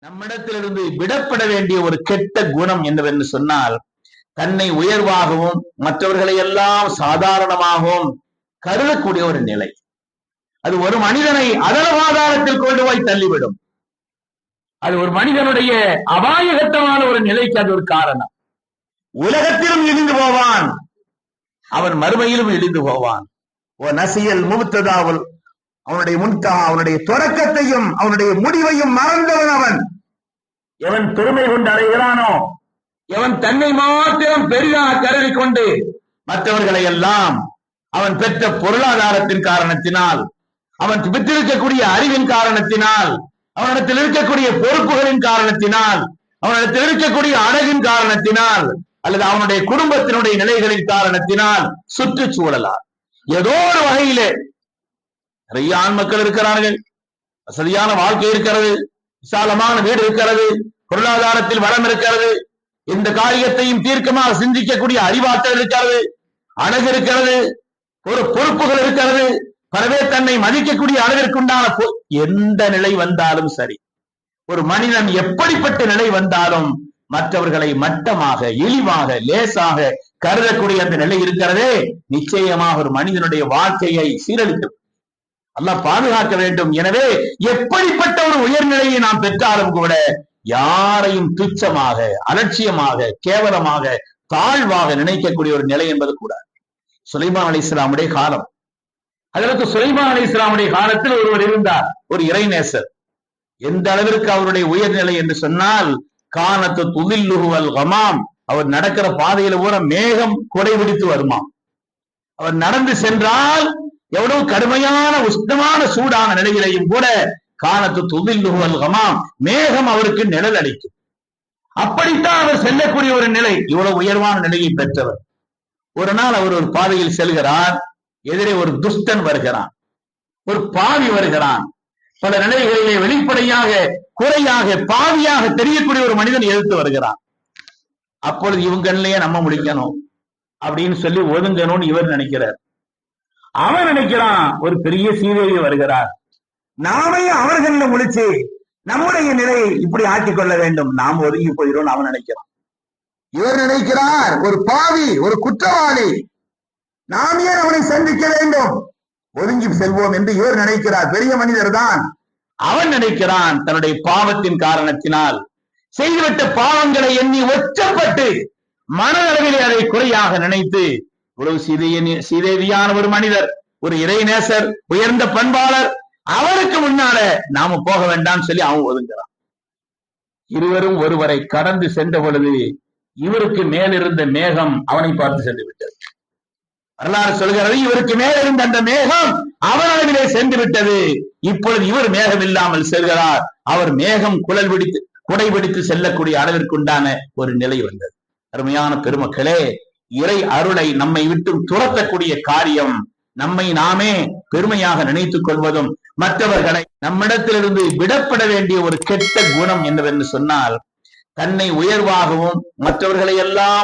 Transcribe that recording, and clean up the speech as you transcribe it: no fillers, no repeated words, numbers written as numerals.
நம்மிடத்திலிருந்து விடப்பட வேண்டிய ஒரு கெட்ட குணம் என்னவென்று சொன்னால், தன்னை உயர்வாகவும் மற்றவர்களை எல்லாம் சாதாரணமாகவும் கருதக்கூடிய ஒரு நிலை. அது ஒரு மனிதனை அதலபாதாரத்தில் கொண்டு போய் தள்ளிவிடும். அது ஒரு மனிதனுடைய அபாயகட்டமான ஒரு நிலைக்கு அது ஒரு காரணம். உலகத்திலும் இழிந்து போவான், அவன் மறுமையிலும் இழிந்து போவான். நசியல் முப்ததாவுல், அவனுடைய அவனுடைய தொடக்கத்தையும் அவனுடைய முடிவையும் மறந்தவன் அவன். எவன் பெருமை கொண்டு அடைகிறானோ, எவன் தன்னை மாத்திரம் பெரிதாக கருதி கொண்டு மற்றவர்களை எல்லாம் அவன் பெற்ற பொருளாதாரத்தின் காரணத்தினால், அவன் பெற்றிருக்கக்கூடிய அறிவின் காரணத்தினால், அவனிடத்தில் இருக்கக்கூடிய பொறுப்புகளின் காரணத்தினால், அவனிடத்தில் இருக்கக்கூடிய அழகின் காரணத்தினால், அல்லது அவனுடைய குடும்பத்தினுடைய நிலைகளின் காரணத்தினால், சுற்றுச்சூழலால் ஏதோ ஒரு வகையிலே நிறைய ஆண் மக்கள் இருக்கிறார்கள், வசதியான வாழ்க்கை இருக்கிறது, விசாலமான வீடு இருக்கிறது, பொருளாதாரத்தில் வளம் இருக்கிறது, இந்த காரியத்தையும் தீர்க்கமாக சிந்திக்கக்கூடிய அறிவாற்றல் இருக்கிறது, அழகு இருக்கிறது, ஒரு பொறுப்புகள் இருக்கிறது, பலவே தன்னை மதிக்கக்கூடிய அளவிற்குண்டான எந்த நிலை வந்தாலும் சரி, ஒரு மனிதன் எப்படிப்பட்ட நிலை வந்தாலும் மற்றவர்களை மட்டமாக, இழிவாக, லேசாக கருதக்கூடிய அந்த நிலை இருக்கிறதே, நிச்சயமாக ஒரு மனிதனுடைய வாழ்க்கையை சீரழித்து அல்லாஹ் பாதுகாக்க வேண்டும். எனவே எப்படிப்பட்ட ஒரு உயர்நிலையை நாம் பெற்றாலும் கூட யாரையும் துச்சமாக, அலட்சியமாக, கேவலமாக, தாழ்வாக நினைக்கக்கூடிய ஒரு நிலை என்பது கூட. சுலைமான் அலைஹிஸ்ஸலாமுடைய காலம், அதற்கு சுலைமான் அலைஹிஸ்ஸலாமுடைய காலத்தில் ஒருவர் இருந்தார், ஒரு இறைநேசர். எந்த அளவிற்கு அவருடைய உயர்நிலை என்று சொன்னால், கானத்து துதில்லுஹுவல் கமாம், அவர் நடக்கிற பாதையில கூட மேகம் கொடை பிடித்து வருமாம். அவர் நடந்து சென்றால் எவ்வளவு கடுமையான உஷ்ணமான சூடான நிலையிலையும் கூட கானத்து துதில்லுஹுவல் கமாம், மேகம் அவருக்கு நிழல் அளிக்கும். அப்படித்தான் அவர் செல்லக்கூடிய ஒரு நிலை, இவ்வளவு உயர்வான நிலையை பெற்றவர். ஒரு நாள் அவர் ஒரு பாதையில் செல்கிறார், எதிரே ஒரு துஷ்டன் வருகிறான், ஒரு பாவி வருகிறான். பல நிலைகளிலே வெளிப்படையாக, குறையாக, பாவியாக தெரியக்கூடிய ஒரு மனிதன் எதிர்த்து வருகிறான். அப்பொழுது இவங்களையே நம்ம முடிக்கணும் அப்படின்னு சொல்லி ஒதுங்கணும்னு இவர் நினைக்கிறார். அவன் நினைக்கிறான் ஒரு பெரிய சீதேவி வருகிறார், நாமே அவர்களில் முடிச்சு நம்முடைய நிலையை இப்படி ஆக்கிக் கொள்ள வேண்டும், நாம் ஒதுங்கி போயிடும் அவன் நினைக்கிறான். இவர் நினைக்கிறார் ஒரு பாவி, ஒரு குற்றவாளி, நாம் ஏன் அவனை சந்திக்க வேண்டும், ஒதுங்கி செல்வோம் என்று இவர் நினைக்கிறார். பெரிய மனிதர் தான். அவன் நினைக்கிறான் தன்னுடைய பாவத்தின் காரணத்தினால் செய்துவிட்ட பாவங்களை எண்ணி ஒற்றப்பட்டு மனதளவிலே அதை குறையாக நினைத்து, இவ்வளவு சீதேவியான ஒரு மனிதர், ஒரு இறைநேசர், உயர்ந்த பண்பாளர், அவருக்கு முன்னால நாம போக வேண்டாம் சொல்லி அவன் ஒதுங்குறான். இருவரும் ஒருவரை கடந்து சென்ற பொழுது இவருக்கு மேலிருந்த மேகம் அவனை பார்த்து சென்று விட்டது. வரலாறு சொல்கிறது, இவருக்கு மேலிருந்த அந்த மேகம் அவனளவிலே சென்று விட்டது. இப்பொழுது இவர் மேகம் இல்லாமல் செல்கிறார். அவர் மேகம் குடை பிடித்து செல்லக்கூடிய அளவிற்குண்டான ஒரு நிலை வந்தது. அருமையான பெருமக்களே, இறை அருளை நம்மை விட்டு துரத்தக்கூடிய காரியம், நம்மை நாமே பெருமையாக நினைத்துக் கொள்வதும், மற்றவர்களை நம்மிடத்திலிருந்து விடப்பட வேண்டிய ஒரு கெட்ட குணம் என்னவென்று சொன்னால், தன்னை உயர்வாகவும் மற்றவர்களை எல்லாம்